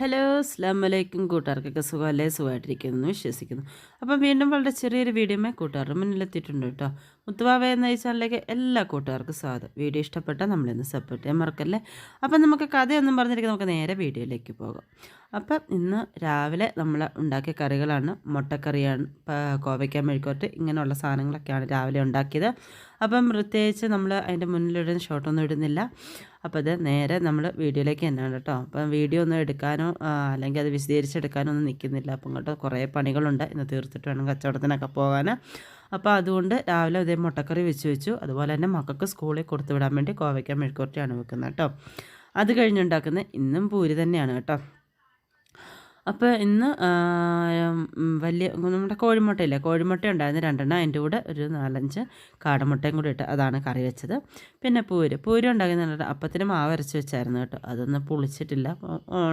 Hello അസ്സലാമലൈക്കും കൂട്ടുകാർക്കൊക്കെ സുഖമല്ലേ സുഖമായിട്ടിരിക്കുന്നു വിശ്വസിക്കുന്നു. അപ്പം വീണ്ടും വളരെ ചെറിയൊരു വീഡിയോമേ കൂട്ടുകാരുടെ മുന്നിലെത്തിയിട്ടുണ്ട് കേട്ടോ. മുത്തുവാവ എന്ന ഈ ചാനലിലേക്ക് എല്ലാ കൂട്ടുകാർക്കും സ്വാഗതം. വീഡിയോ ഇഷ്ടപ്പെട്ടാൽ നമ്മളിന്ന് സപ്പോർട്ട് ചെയ്യാൻ മറക്കല്ലേ. അപ്പം നമുക്ക് കഥയൊന്നും പറഞ്ഞിരിക്കും, നമുക്ക് നേരെ വീഡിയോയിലേക്ക് പോകാം. അപ്പം ഇന്ന് രാവിലെ നമ്മൾ ഉണ്ടാക്കിയ കറികളാണ്. മുട്ടക്കറിയാണ്, കോവയ്ക്ക മെഴുക്കുവരട്ട്, ഇങ്ങനെയുള്ള സാധനങ്ങളൊക്കെയാണ് രാവിലെ ഉണ്ടാക്കിയത്. അപ്പം പ്രത്യേകിച്ച് നമ്മൾ അതിൻ്റെ മുന്നിലിടുന്ന ഷോട്ടൊന്നും ഇടുന്നില്ല. അപ്പോൾ അത് നേരെ നമ്മൾ വീഡിയോയിലേക്ക് തന്നെയാണ് കേട്ടോ. അപ്പം വീഡിയോ ഒന്നും എടുക്കാനോ അല്ലെങ്കിൽ അത് വിശദീകരിച്ചെടുക്കാനോ ഒന്നും നിൽക്കുന്നില്ല. അപ്പം ഇങ്ങോട്ട് കുറേ പണികളുണ്ട്, ഇന്ന് തീർത്തിട്ട് വേണം കച്ചവടത്തിനൊക്കെ പോകാൻ. അപ്പോൾ അതുകൊണ്ട് രാവിലെ ഇതേ മുട്ടക്കറി വെച്ചു. അതുപോലെ തന്നെ മക്കൾക്ക് സ്കൂളിൽ കൊടുത്തു വിടാൻ വേണ്ടി കോവയ്ക്ക മെഴുക്കുവരട്ടിയാണ് വെക്കുന്നത് കേട്ടോ. അത് കഴിഞ്ഞുണ്ടാക്കുന്നത് ഇന്നും പൂരി തന്നെയാണ് കേട്ടോ. അപ്പോൾ ഇന്ന് വലിയ നമ്മുടെ കോഴിമുട്ടയില്ലേ, കോഴിമുട്ട ഉണ്ടായിരുന്നു 2 അതിൻ്റെ കൂടെ ഒരു 4-5 കാടമുട്ടയും കൂടി ഇട്ട് അതാണ് കറി വെച്ചത്. പിന്നെ പൂരി ഉണ്ടാക്കിയെന്ന് അപ്പത്തിന് മാവ് അരച്ച് വെച്ചായിരുന്നു കേട്ടോ. അതൊന്നും പുളിച്ചിട്ടില്ല,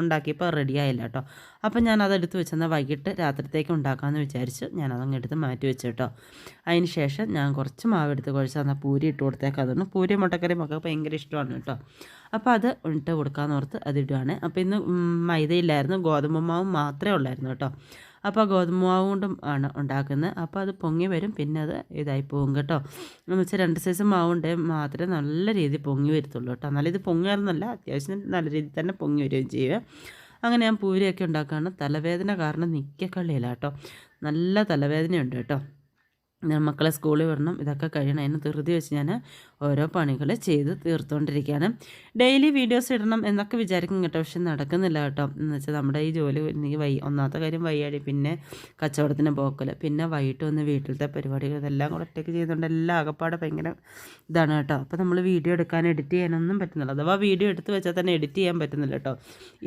ഉണ്ടാക്കിയപ്പോൾ റെഡി ആയില്ല കേട്ടോ. അപ്പം ഞാൻ അതെടുത്ത് വെച്ചെന്നാൽ വൈകിട്ട് രാത്രിത്തേക്ക് ഉണ്ടാക്കാമെന്ന് വിചാരിച്ച് ഞാനതങ്ങ് എടുത്ത് മാറ്റി വെച്ചു കേട്ടോ. അതിന് ശേഷം ഞാൻ കുറച്ച് മാവ് എടുത്ത് കുഴച്ച് തന്നാൽ പൂരി ഇട്ട് കൊടുത്തേക്കാം. അതുകൊണ്ട് പൂരി മുട്ടക്കറി മക്കൾക്ക് ഭയങ്കര ഇഷ്ടമാണ് കേട്ടോ. അപ്പോൾ അത് ഇട്ട് കൊടുക്കാമെന്ന് ഓർത്ത് അതിടുകയാണ്. അപ്പോൾ ഇന്ന് മൈദയില്ലായിരുന്നു, ഗോതമ്പ് മാവ് മാത്രമേ ഉള്ളായിരുന്നു കേട്ടോ. അപ്പോൾ ഗോതമ്പ് മാവ് കൊണ്ടും ആണ് ഉണ്ടാക്കുന്നത്. അപ്പോൾ അത് പൊങ്ങി വരും, പിന്നെ അത് ഇതായി പോകും കേട്ടോ. എന്ന് വെച്ചാൽ 2 സൈസ് മാവുണ്ടെങ്കിൽ മാത്രമേ നല്ല രീതിയിൽ പൊങ്ങി വരത്തുള്ളൂ കേട്ടോ. എന്നാലും ഇത് പൊങ്ങാറെന്നല്ല, അത്യാവശ്യം നല്ല രീതിയിൽ തന്നെ പൊങ്ങി വരികയും ചെയ്യുക. അങ്ങനെ ഞാൻ പൂരിയൊക്കെ ഉണ്ടാക്കുകയാണ്. തലവേദന കാരണം നിൽക്കക്കള്ളിയില്ല കേട്ടോ, നല്ല തലവേദനയുണ്ട് കേട്ടോ. മക്കളെ സ്കൂളിൽ വിടണം, ഇതൊക്കെ കഴിയണം. അതിന് ധൃതി വെച്ച് ഞാൻ ഓരോ പണികൾ ചെയ്ത് തീർത്തുകൊണ്ടിരിക്കുകയാണ്. ഡെയിലി വീഡിയോസ് ഇടണം എന്നൊക്കെ വിചാരിക്കും കേട്ടോ, പക്ഷെ നടക്കുന്നില്ല കേട്ടോ. എന്ന് വെച്ചാൽ നമ്മുടെ ഈ ജോലി എനിക്ക് ഒന്നാമത്തെ കാര്യം വയ്യാടി, പിന്നെ കച്ചവടത്തിന് പോക്കൽ, പിന്നെ വൈകിട്ട് വന്ന് വീട്ടിലത്തെ പരിപാടികൾ ഇതെല്ലാം കൂടെ ഒറ്റയ്ക്ക് ചെയ്യുന്നുണ്ട്. എല്ലാം ആകപ്പാടെ ഭയങ്കര ഇതാണ് കേട്ടോ. അപ്പോൾ നമ്മൾ വീഡിയോ എടുക്കാൻ എഡിറ്റ് ചെയ്യാനൊന്നും പറ്റുന്നില്ല. അഥവാ വീഡിയോ എടുത്ത് വെച്ചാൽ തന്നെ എഡിറ്റ് ചെയ്യാൻ പറ്റുന്നില്ല കേട്ടോ.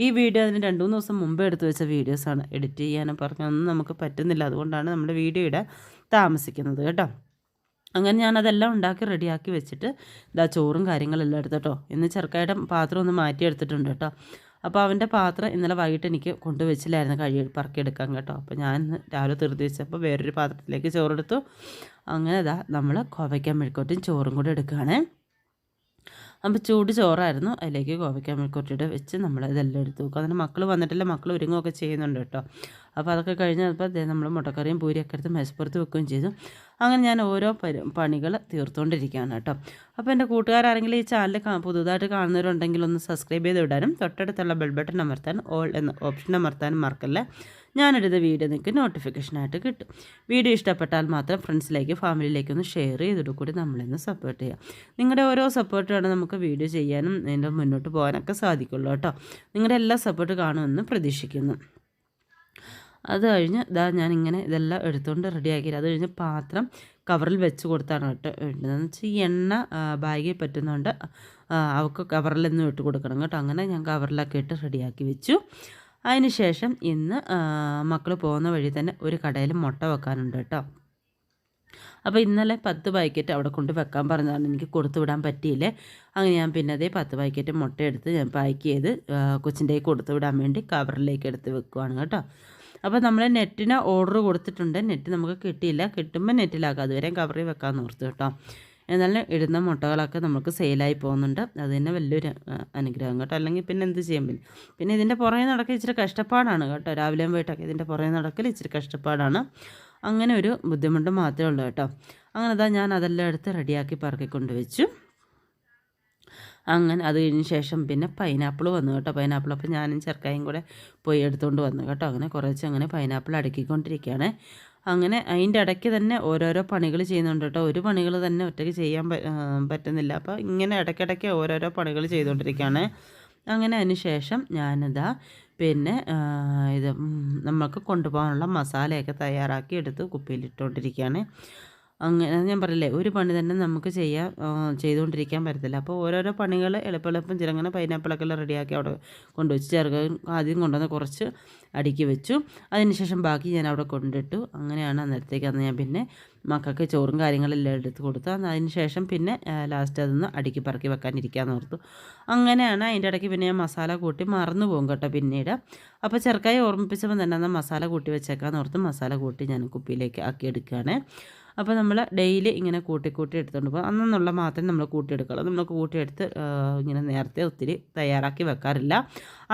ഈ വീഡിയോ അതിന് 2-3 ദിവസം മുമ്പ് എടുത്ത് വെച്ച വീഡിയോസാണ്. എഡിറ്റ് ചെയ്യാനും പറഞ്ഞൊന്നും നമുക്ക് പറ്റുന്നില്ല. അതുകൊണ്ടാണ് നമ്മുടെ വീഡിയോയുടെ താമസിക്കുന്നത് കേട്ടോ. അങ്ങനെ ഞാനതെല്ലാം ഉണ്ടാക്കി റെഡിയാക്കി വെച്ചിട്ട് ഇതാ ചോറും കാര്യങ്ങളെല്ലാം എടുത്തിട്ടോ. ഇന്ന് ചെറുക്കായുടെ പാത്രം ഒന്ന് മാറ്റിയെടുത്തിട്ടുണ്ട് കേട്ടോ. അപ്പോൾ അവൻ്റെ പാത്രം ഇന്നലെ വൈകിട്ട് എനിക്ക് കൊണ്ടുവച്ചില്ലായിരുന്നു പറക്കിയെടുക്കാൻ കേട്ടോ. അപ്പോൾ ഞാൻ രാവിലെ ധൃതി വെച്ചപ്പോൾ വേറൊരു പാത്രത്തിലേക്ക് ചോറെടുത്തു. അങ്ങനെ ഇതാ നമ്മൾ കോവയ്ക്ക മെഴുക്കുവരട്ടിയും ചോറും കൂടി എടുക്കുകയാണ്. അപ്പോൾ ചൂട് ചോറായിരുന്നു, അതിലേക്ക് കോവയ്ക്ക മെഴുക്കുവരട്ടിയുടെ വെച്ച് നമ്മൾ ഇതെല്ലാം എടുത്ത് വെക്കും. അതിന് മക്കൾ വന്നിട്ടില്ല, മക്കൾ ഒരുങ്ങുകയൊക്കെ ചെയ്യുന്നുണ്ട് കേട്ടോ. അപ്പോൾ അതൊക്കെ കഴിഞ്ഞപ്പോൾ നമ്മൾ മുട്ടക്കറിയും പൂരിയൊക്കെ എടുത്ത് മേശപ്പുറത്ത് വെക്കുകയും ചെയ്തു. അങ്ങനെ ഞാൻ ഓരോ പണികൾ തീർത്തുകൊണ്ടിരിക്കുകയാണ് കേട്ടോ. അപ്പോൾ എൻ്റെ കൂട്ടുകാരാരെങ്കിലും ഈ ചാനൽ പുതുതായിട്ട് കാണുന്നവരുണ്ടെങ്കിൽ ഒന്ന് സബ്സ്ക്രൈബ് ചെയ്ത് വിടാനും തൊട്ടടുത്തുള്ള ബെൽ ബട്ടൺ അമർത്താനും ഓൾ എന്ന ഓപ്ഷൻ അമർത്താനും മറക്കല്ലേ. ഞാനെടുത്ത വീഡിയോ നിങ്ങൾക്ക് നോട്ടിഫിക്കേഷനായിട്ട് കിട്ടും. വീഡിയോ ഇഷ്ടപ്പെട്ടാൽ മാത്രം ഫ്രണ്ട്സിലേക്ക് ഫാമിലിയിലേക്ക് ഒന്ന് ഷെയർ ചെയ്തിട്ട് കൂടി നമ്മളിന്ന് സപ്പോർട്ട് ചെയ്യാം. നിങ്ങളുടെ ഓരോ സപ്പോർട്ടാണ് നമുക്ക് വീഡിയോ ചെയ്യാനും അതിൻ്റെ മുന്നോട്ട് പോകാനൊക്കെ സാധിക്കുള്ളൂ കേട്ടോ. നിങ്ങളുടെ എല്ലാ സപ്പോർട്ട് കാണുമെന്ന് പ്രതീക്ഷിക്കുന്നു. അത് കഴിഞ്ഞ് ഞാനിങ്ങനെ ഇതെല്ലാം എടുത്തുകൊണ്ട് റെഡിയാക്കി. അത് കഴിഞ്ഞ് പാത്രം കവറിൽ വെച്ച് കൊടുത്താണ് കേട്ടോ ഇടുന്നതെന്ന് വെച്ചാൽ ഈ എണ്ണ ബാഗിൽ പറ്റുന്നതുകൊണ്ട് അവൾക്ക് കവറിലൊന്നും ഇട്ട് കൊടുക്കണം കേട്ടോ. അങ്ങനെ ഞാൻ കവറിലൊക്കെ ഇട്ട് റെഡിയാക്കി വെച്ചു. അതിന് ശേഷം ഇന്ന് മക്കൾ പോകുന്ന വഴി തന്നെ ഒരു കടയിൽ മുട്ട വെക്കാനുണ്ട് കേട്ടോ. അപ്പോൾ ഇന്നലെ 10 പാക്കറ്റ് അവിടെ കൊണ്ട് വെക്കാൻ പറഞ്ഞതാണ്, എനിക്ക് കൊടുത്തു വിടാൻ പറ്റിയില്ലേ. അങ്ങനെ ഞാൻ പിന്നെ അതേ 10 പാക്കറ്റ് മുട്ട എടുത്ത് ഞാൻ പാക്ക് ചെയ്ത് കൊച്ചിൻ്റെ കൊടുത്തു വിടാൻ വേണ്ടി കവറിലേക്ക് എടുത്ത് വെക്കുവാണ് കേട്ടോ. അപ്പോൾ നമ്മൾ നെറ്റിന് ഓർഡർ കൊടുത്തിട്ടുണ്ട്, നെറ്റ് നമുക്ക് കിട്ടിയില്ല. കിട്ടുമ്പോൾ നെറ്റിലാക്കാം, അതുവരെ കവറിൽ വെക്കാമെന്ന് ഓർത്തു കേട്ടോ. എന്നാലും ഇടുന്ന മുട്ടകളൊക്കെ നമുക്ക് സെയിലായി പോകുന്നുണ്ട്. അത് തന്നെ വലിയൊരു അനുഗ്രഹം കേട്ടോ. അല്ലെങ്കിൽ പിന്നെ എന്ത് ചെയ്യാൻ പറ്റും. പിന്നെ ഇതിൻ്റെ പുറകെ നടക്കൽ ഇച്ചിരി കഷ്ടപ്പാടാണ് കേട്ടോ. രാവിലെയും പോയിട്ടൊക്കെ ഇതിൻ്റെ പുറകെ നടക്കൽ ഇച്ചിരി കഷ്ടപ്പാടാണ്. അങ്ങനെ ഒരു ബുദ്ധിമുട്ട് മാത്രമേ ഉള്ളൂ കേട്ടോ. അങ്ങനെ ഞാൻ അതെല്ലാം എടുത്ത് റെഡിയാക്കി പറക്കി കൊണ്ടുവച്ചു. അങ്ങനെ അത് കഴിഞ്ഞ ശേഷം പിന്നെ പൈനാപ്പിൾ വന്നു കേട്ടോ. പൈനാപ്പിൾ അപ്പോൾ ഞാനും ചെറുക്കായും കൂടെ പോയി എടുത്തുകൊണ്ട് വന്നു കേട്ടോ. അങ്ങനെ കുറച്ച് അങ്ങനെ പൈനാപ്പിൾ അടുക്കിക്കൊണ്ടിരിക്കുകയാണ്. അങ്ങനെ അതിൻ്റെ ഇടയ്ക്ക് തന്നെ ഓരോരോ പണികൾ ചെയ്യുന്നുണ്ട് കേട്ടോ. ഒരു പണികൾ തന്നെ ഒറ്റയ്ക്ക് ചെയ്യാൻ പറ്റുന്നില്ല. അപ്പോൾ ഇങ്ങനെ ഇടയ്ക്കിടയ്ക്ക് ഓരോരോ പണികൾ ചെയ്തുകൊണ്ടിരിക്കുകയാണ്. അങ്ങനെ അതിന് ശേഷം ഞാനിതാ പിന്നെ ഇത് നമുക്ക് കൊണ്ടുപോകാനുള്ള മസാലയൊക്കെ തയ്യാറാക്കി എടുത്ത് കുപ്പിയിലിട്ടുകൊണ്ടിരിക്കുകയാണ്. അങ്ങനെ ഞാൻ പറയില്ലേ, ഒരു പണി തന്നെ നമുക്ക് ചെയ്തുകൊണ്ടിരിക്കാൻ പറ്റത്തില്ല. അപ്പോൾ ഓരോരോ പണികൾ എളുപ്പം ചിലങ്ങനെ പൈനാപ്പിളൊക്കെ റെഡിയാക്കി അവിടെ കൊണ്ടുവച്ച് ആദ്യം കൊണ്ടുവന്ന് കുറച്ച് അടുക്കി വെച്ചു. അതിനുശേഷം ബാക്കി ഞാൻ അവിടെ കൊണ്ടിട്ടു. അങ്ങനെയാണ് അന്നേരത്തേക്ക് ഞാൻ പിന്നെ മക്കൾക്ക് ചോറും കാര്യങ്ങളെല്ലാം എടുത്ത് കൊടുത്തു. അതിന് ശേഷം പിന്നെ ലാസ്റ്റ് അതൊന്ന് അടുക്കി പറക്കി വെക്കാനിരിക്കാമെന്ന് ഓർത്തു. അങ്ങനെയാണ് അതിൻ്റെ ഇടയ്ക്ക് പിന്നെ ഞാൻ മസാല കൂട്ടി മറന്നു പോകും കേട്ടോ പിന്നീട്. അപ്പോൾ ചെറുക്കായി ഓർമ്മിപ്പിച്ചപ്പോൾ തന്നെ എന്നാൽ മസാല കൂട്ടി വെച്ചേക്കാമെന്ന് ഓർത്ത് മസാല കൂട്ടി ഞാൻ കുപ്പിയിലേക്ക് ആക്കി എടുക്കുകയാണ്. അപ്പോൾ നമ്മൾ ഡെയിലി ഇങ്ങനെ കൂട്ടി കൂട്ടി എടുത്തുകൊണ്ട് പോകും. അന്നുള്ള മാത്രം നമ്മൾ കൂട്ടിയെടുക്കുള്ളൂ. നമ്മൾ കൂട്ടിയെടുത്ത് ഇങ്ങനെ നേരത്തെ ഒത്തിരി തയ്യാറാക്കി വെക്കാറില്ല.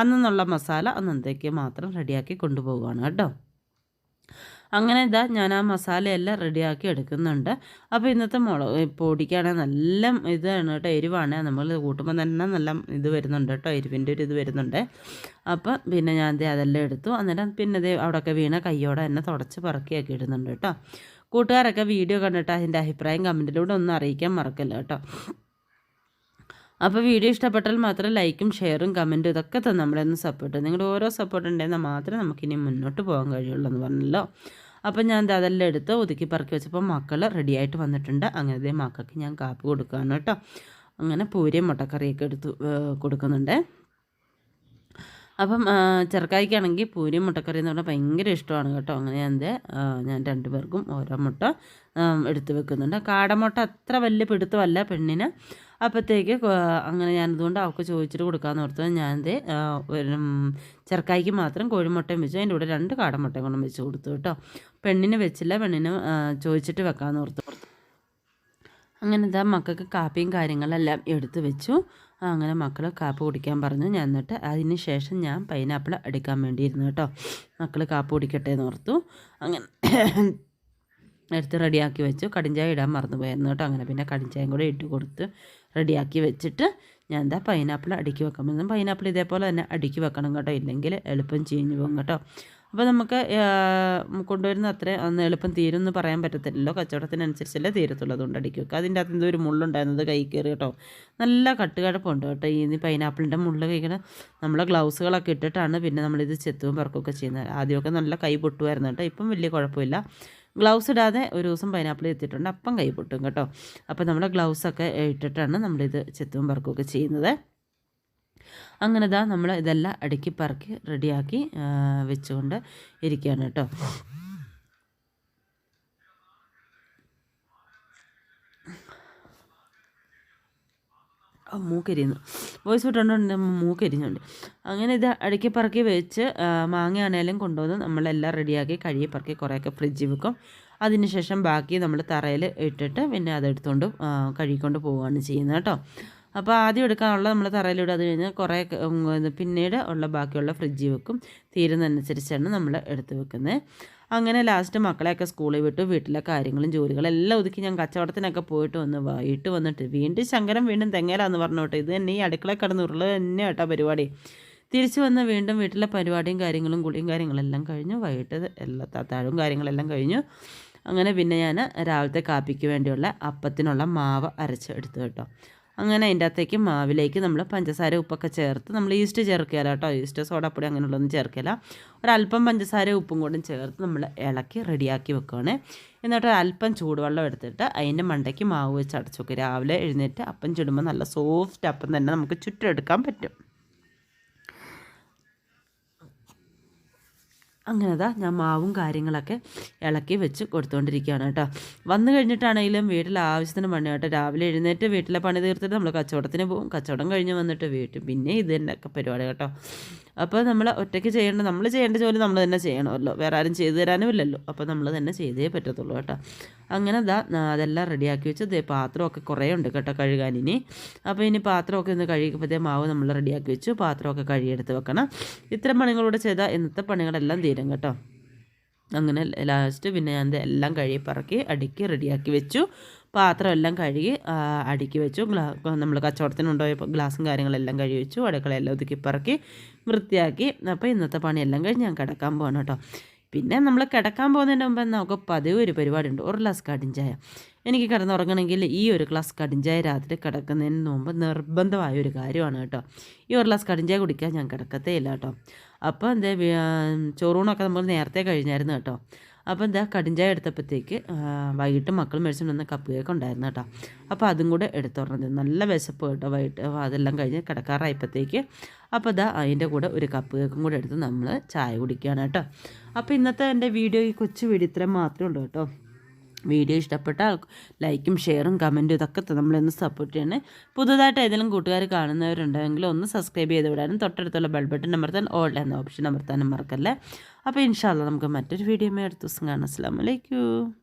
അന്നുള്ള മസാല അന്നത്തേക്ക് മാത്രം റെഡിയാക്കി കൊണ്ടുപോകുകയാണ് കേട്ടോ. അങ്ങനെ ഇതാ ഞാൻ ആ മസാലയെല്ലാം റെഡിയാക്കി എടുക്കുന്നുണ്ട്. അപ്പോൾ ഇന്നത്തെ പൊടിക്കാണെങ്കിൽ നല്ല ഇതാണ് കേട്ടോ, എരിവാണ്. നമ്മൾ കൂട്ടുമ്പോൾ തന്നെ നല്ല ഇത് വരുന്നുണ്ട് കേട്ടോ, എരിവിൻ്റെ ഒരു ഇത് വരുന്നുണ്ട്. അപ്പം പിന്നെ ഞാൻ അതെല്ലാം എടുത്തു. അന്നേരം പിന്നെ അവിടെയൊക്കെ വീണ കയ്യോടെ തന്നെ തുടച്ച് പറക്കിയാക്കി ഇടുന്നുണ്ട് കേട്ടോ. കൂട്ടുകാരൊക്കെ വീഡിയോ കണ്ടിട്ട് അതിൻ്റെ അഭിപ്രായം കമൻറ്റിലൂടെ ഒന്ന് അറിയിക്കാൻ മറക്കല്ല കേട്ടോ. അപ്പോൾ വീഡിയോ ഇഷ്ടപ്പെട്ടാൽ മാത്രം ലൈക്കും ഷെയറും കമൻറ്റും ഇതൊക്കെ തന്നെ നമ്മളൊന്ന് സപ്പോർട്ട്. നിങ്ങളുടെ ഓരോ സപ്പോർട്ട് ഉണ്ടെന്നാൽ മാത്രമേ നമുക്കിനി മുന്നോട്ട് പോകാൻ കഴിയുള്ളൂ എന്ന് പറഞ്ഞല്ലോ. അപ്പം ഞാൻ അതെല്ലാം എടുത്ത് ഒതുക്കി പറക്കി വെച്ചപ്പോൾ മക്കൾ റെഡിയായിട്ട് വന്നിട്ടുണ്ട്. അങ്ങനത്തെ മക്കൾക്ക് ഞാൻ കാപ്പി കൊടുക്കുകയാണ് കേട്ടോ. അങ്ങനെ പൂരിയും മുട്ടക്കറിയൊക്കെ എടുത്ത് കൊടുക്കുന്നുണ്ട്. അപ്പം ചെറുക്കായ്ക്കാണെങ്കിൽ പൂരിയും മുട്ടക്കറി എന്ന് പറഞ്ഞാൽ ഭയങ്കര ഇഷ്ടമാണ് കേട്ടോ. അങ്ങനെ ഞാൻ 2 പേർക്കും ഓരോ മുട്ട എടുത്ത് വെക്കുന്നുണ്ട്. കാടമുട്ട അത്ര വലിയ പിടുത്തമല്ല പെണ്ണിന്. അപ്പോഴത്തേക്ക് അങ്ങനെ ഞാനതുകൊണ്ട് അവൾക്ക് ചോദിച്ചിട്ട് കൊടുക്കാമെന്ന് ഓർത്തത് ഞാൻ ചെറുക്കായ്ക്ക് മാത്രം കോഴിമുട്ടയും വെച്ചു. അതിൻ്റെ കൂടെ 2 കാടമുട്ടയും കൊണ്ടും വെച്ച് കൊടുത്തു കേട്ടോ. പെണ്ണിന് വെച്ചില്ല, പെണ്ണിന് ചോദിച്ചിട്ട് വെക്കാമെന്ന് ഓർത്തു. അങ്ങനെ മക്കൾക്ക് കാപ്പിയും കാര്യങ്ങളെല്ലാം എടുത്ത് വെച്ചു. അങ്ങനെ മക്കൾ കാപ്പി കുടിക്കാൻ പറഞ്ഞു. ഞാൻ എന്നിട്ട് അതിന് ശേഷം ഞാൻ പൈനാപ്പിൾ അടിക്കാൻ വേണ്ടിയിരുന്നു കേട്ടോ. മക്കൾ കാപ്പി കുടിക്കട്ടെ എന്ന് ഓർത്തു. അങ്ങനെ എടുത്ത് റെഡിയാക്കി വെച്ചു. കടിഞ്ചായ ഇടാൻ മറന്നുപോയായിരുന്നു കേട്ടോ. അങ്ങനെ പിന്നെ കടിഞ്ചായം കൂടെ ഇട്ട് കൊടുത്ത് റെഡിയാക്കി വെച്ചിട്ട് ഞാൻ പൈനാപ്പിൾ അടുക്കി വെക്കാൻ പറ്റും. പൈനാപ്പിൾ ഇതേപോലെ തന്നെ അടുക്കി വെക്കണം കേട്ടോ, ഇല്ലെങ്കിൽ എളുപ്പം ചീഞ്ഞു പോകും കേട്ടോ. അപ്പോൾ നമുക്ക് കൊണ്ടുവരുന്ന അത്രയും അന്ന് എളുപ്പം തീരുമെന്ന് പറയാൻ പറ്റത്തില്ലല്ലോ. കച്ചവടത്തിനനുസരിച്ചല്ലേ തീരത്തുള്ളൂ. അതുകൊണ്ട് അടുക്കി വെക്കുക. അതിൻ്റെ അകത്ത് എന്തോ ഒരു മുള്ളുണ്ടായിരുന്നത് കൈ കയറി കേട്ടോ. നല്ല കട്ടുകഴപ്പുണ്ട് കേട്ടോ ഈ പൈനാപ്പിളിൻ്റെ മുള്ള് കഴിക്കണം. നമ്മൾ ഗ്ലൗസുകളൊക്കെ ഇട്ടിട്ടാണ് പിന്നെ നമ്മളിത് ചെത്തുവും പറക്കുകയൊക്കെ ചെയ്യുന്നത്. ആദ്യമൊക്കെ നല്ല കൈ പൊട്ടുമായിരുന്നു കേട്ടോ. ഇപ്പം വലിയ കുഴപ്പമില്ല. ഗ്ലൗസ് ഇടാതെ ഒരു ദിവസം പൈനാപ്പിൾ എത്തിയിട്ടുണ്ട്, അപ്പം കൈ പൊട്ടും കേട്ടോ. അപ്പോൾ നമ്മൾ ഗ്ലൗസൊക്കെ ഇട്ടിട്ടാണ് നമ്മളിത് ചെത്തുവും പറക്കുകയൊക്കെ ചെയ്യുന്നത്. അങ്ങനെ നമ്മൾ ഇതെല്ലാം അടുക്കി പറക്കി റെഡിയാക്കി വെച്ചുകൊണ്ട് ഇരിക്കുകയാണ് കേട്ടോ. മൂക്കരിയുന്നു, വോയിസ് വിട്ടുകൊണ്ട് മൂക്കരിഞ്ഞുണ്ട്. അങ്ങനെ ഇത് അടുക്കി പറക്കി വെച്ച് മാങ്ങയാണേലും കൊണ്ടുവന്ന് നമ്മളെല്ലാം റെഡിയാക്കി കഴുകി പറക്കി കുറേയൊക്കെ ഫ്രിഡ്ജിൽ വെക്കും. അതിനുശേഷം ബാക്കി നമ്മൾ തറയിൽ ഇട്ടിട്ട് പിന്നെ അതെടുത്തുകൊണ്ട് കഴുകിക്കൊണ്ട് പോവുകയാണ് ചെയ്യുന്നത് കേട്ടോ. അപ്പോൾ ആദ്യം എടുക്കാനുള്ള നമ്മൾ തറയിലിടും. അത് കഴിഞ്ഞ് കുറേ പിന്നീട് ഉള്ള ബാക്കിയുള്ള ഫ്രിഡ്ജിൽ വെക്കും. തീരുന്നതനുസരിച്ചാണ് നമ്മൾ എടുത്ത് വെക്കുന്നത്. അങ്ങനെ ലാസ്റ്റ് മക്കളെയൊക്കെ സ്കൂളിൽ വിട്ടു. വീട്ടിലെ കാര്യങ്ങളും ജോലികളെല്ലാം ഒതുക്കി ഞാൻ കച്ചവടത്തിനൊക്കെ പോയിട്ട് വൈകിട്ട് വന്നിട്ട് വീണ്ടും ശങ്കരം വീണ്ടും തെങ്ങേലാന്ന് പറഞ്ഞോട്ടെ. ഇത് തന്നെ ഈ അടുക്കളയിൽ കിടന്ന് ഉരുള് തന്നെ കേട്ടോ പരിപാടി. തിരിച്ചു വന്ന് വീണ്ടും വീട്ടിലെ പരിപാടിയും കാര്യങ്ങളും കുളിയും കാര്യങ്ങളെല്ലാം കഴിഞ്ഞു. വൈകിട്ട് എല്ലാ താത്താഴും കാര്യങ്ങളെല്ലാം കഴിഞ്ഞു. അങ്ങനെ പിന്നെ ഞാൻ രാവിലത്തെ കാപ്പിക്ക് വേണ്ടിയുള്ള അപ്പത്തിനുള്ള മാവ് അരച്ച് എടുത്തു കേട്ടോ. അങ്ങനെ അതിൻ്റെ അകത്തേക്ക് മാവിലേക്ക് നമ്മൾ പഞ്ചസാര ഉപ്പൊക്കെ ചേർത്ത് നമ്മൾ ഈസ്റ്റ് ചേർക്കുകയില്ല കേട്ടോ. ഈസ്റ്റ് സോഡാപ്പൊടി അങ്ങനെയുള്ളതൊന്നും ചേർക്കില്ല. ഒരല്പം പഞ്ചസാര ഉപ്പും കൂടെ ചേർത്ത് നമ്മൾ ഇളക്കി റെഡിയാക്കി വെക്കുകയാണ്. എന്നിട്ട് അല്പം ചൂടുവെള്ളം എടുത്തിട്ട് അതിൻ്റെ മണ്ടയ്ക്ക് മാവ് വെച്ച് അടച്ചു വെക്കുക. രാവിലെ എഴുന്നേറ്റ് അപ്പം ചുടുമ്പോൾ നല്ല സോഫ്റ്റ് അപ്പം തന്നെ നമുക്ക് ചുറ്റെടുക്കാൻ പറ്റും. അങ്ങനെ ഞാൻ മാവും കാര്യങ്ങളൊക്കെ ഇളക്കി വെച്ച് കൊടുത്തുകൊണ്ടിരിക്കുകയാണ് കേട്ടോ. വന്നു കഴിഞ്ഞിട്ടാണെങ്കിലും വീട്ടിൽ ആവശ്യത്തിന് പണി കേട്ടോ. രാവിലെ എഴുന്നേറ്റ് വീട്ടിലെ പണി തീർത്തിട്ട് നമ്മൾ കച്ചവടത്തിന് പോകും. കച്ചവടം കഴിഞ്ഞ് വന്നിട്ട് വീട്ടിൽ പിന്നെ ഇത് തന്നെയൊക്കെ പരിപാടി കേട്ടോ. അപ്പോൾ നമ്മൾ ഒറ്റയ്ക്ക് നമ്മൾ ചെയ്യേണ്ട ജോലി നമ്മൾ തന്നെ ചെയ്യണമല്ലോ. വേറെ ആരും ചെയ്തു തരാനും ഇല്ലല്ലോ. അപ്പോൾ നമ്മൾ തന്നെ ചെയ്തേ പറ്റത്തുള്ളൂ കേട്ടോ. അങ്ങനെ അതെല്ലാം റെഡിയാക്കി വെച്ച് പാത്രമൊക്കെ കുറേ ഉണ്ട് കേട്ടോ കഴുകാൻ ഇനി. അപ്പോൾ ഇനി പാത്രമൊക്കെ ഒന്ന് കഴുകിയപ്പോഴത്തേ മാവ് നമ്മൾ റെഡിയാക്കി വെച്ചു. പാത്രമൊക്കെ കഴുകിയെടുത്ത് വെക്കണം. ഇത്തരം പണികളൂടെ ചെയ്താൽ ഇന്നത്തെ പണികളെല്ലാം തീരും കേട്ടോ. അങ്ങനെ ലാസ്റ്റ് പിന്നെ ഞാൻ എല്ലാം കഴുകി പറക്കി അടുക്കി റെഡിയാക്കി വെച്ചു. പാത്രം എല്ലാം കഴുകി അടുക്കി വെച്ചു. നമ്മൾ കച്ചവടത്തിന് കൊണ്ടുപോയപ്പോൾ ഗ്ലാസും കാര്യങ്ങളെല്ലാം കഴുകി വെച്ചു. അടുക്കളയെല്ലാം ഒതുക്കി പറക്കി വൃത്തിയാക്കി. അപ്പോൾ ഇന്നത്തെ പണിയെല്ലാം കഴിഞ്ഞ് ഞാൻ കിടക്കാൻ പോകണം കേട്ടോ. പിന്നെ നമ്മൾ കിടക്കാൻ പോകുന്നതിന് മുമ്പ് നമുക്ക് പതിവ് ഒരു പരിപാടിയുണ്ട്. ഒരു ഗ്ലാസ് കടിഞ്ചായ. എനിക്ക് കിടന്നുറങ്ങണമെങ്കിൽ ഈ ഒരു ഗ്ലാസ് കടിഞ്ചായ രാത്രി കിടക്കുന്നതിന് മുമ്പ് നിർബന്ധമായ ഒരു കാര്യമാണ് കേട്ടോ. ഈ ഒരു ഗ്ലാസ് കടിഞ്ചായ കുടിക്കാൻ ഞാൻ കിടക്കത്തേ ഇല്ല കേട്ടോ. അപ്പോൾ ചോറൂണൊക്കെ നമ്മൾ നേരത്തെ കഴിഞ്ഞായിരുന്നു കേട്ടോ. അപ്പോൾ കടിഞ്ചായ എടുത്തപ്പോഴത്തേക്ക് വൈകിട്ട് മക്കൾ മേടിച്ചുകൊണ്ട് വന്ന കപ്പ് കേക്ക് ഉണ്ടായിരുന്നു കേട്ടോ. അപ്പോൾ അതും കൂടെ എടുത്തുറഞ്ഞത് നല്ല വിശപ്പ് കേട്ടോ. വൈകിട്ട് അതെല്ലാം കഴിഞ്ഞ് കിടക്കാറായപ്പോഴത്തേക്ക് അപ്പോൾ അതിൻ്റെ കൂടെ ഒരു കപ്പ് കേക്കും കൂടെ എടുത്ത് നമ്മൾ ചായ കുടിക്കുകയാണ് കേട്ടോ. അപ്പോൾ ഇന്നത്തെ എൻ്റെ വീഡിയോ ഈ കൊച്ചു വീഡിയോ ഇത്രയും മാത്രമേ ഉള്ളൂ കേട്ടോ. വീഡിയോ ഇഷ്ടപ്പെട്ടാൽ ലൈക്കും ഷെയറും കമൻറ്റും ഇതൊക്കെ നമ്മളൊന്ന് സപ്പോർട്ട് ചെയ്യണേ. പുതുതായിട്ട് ഏതെങ്കിലും കൂട്ടുകാർ കാണുന്നവരുണ്ടെങ്കിൽ ഒന്ന് സബ്സ്ക്രൈബ് ചെയ്ത് വിടാനും തൊട്ടടുത്തുള്ള ബെൽ ബട്ടൺ അമർത്താൻ ഓൾ എന്ന ഓപ്ഷൻ അമർത്താനും മറക്കല്ലേ. അപ്പോൾ ഇൻഷാ അല്ലാഹ് നമുക്ക് മറ്റൊരു വീഡിയോ അടുത്ത ദിവസം കാണാം. അസ്സലാമു അലൈക്കും.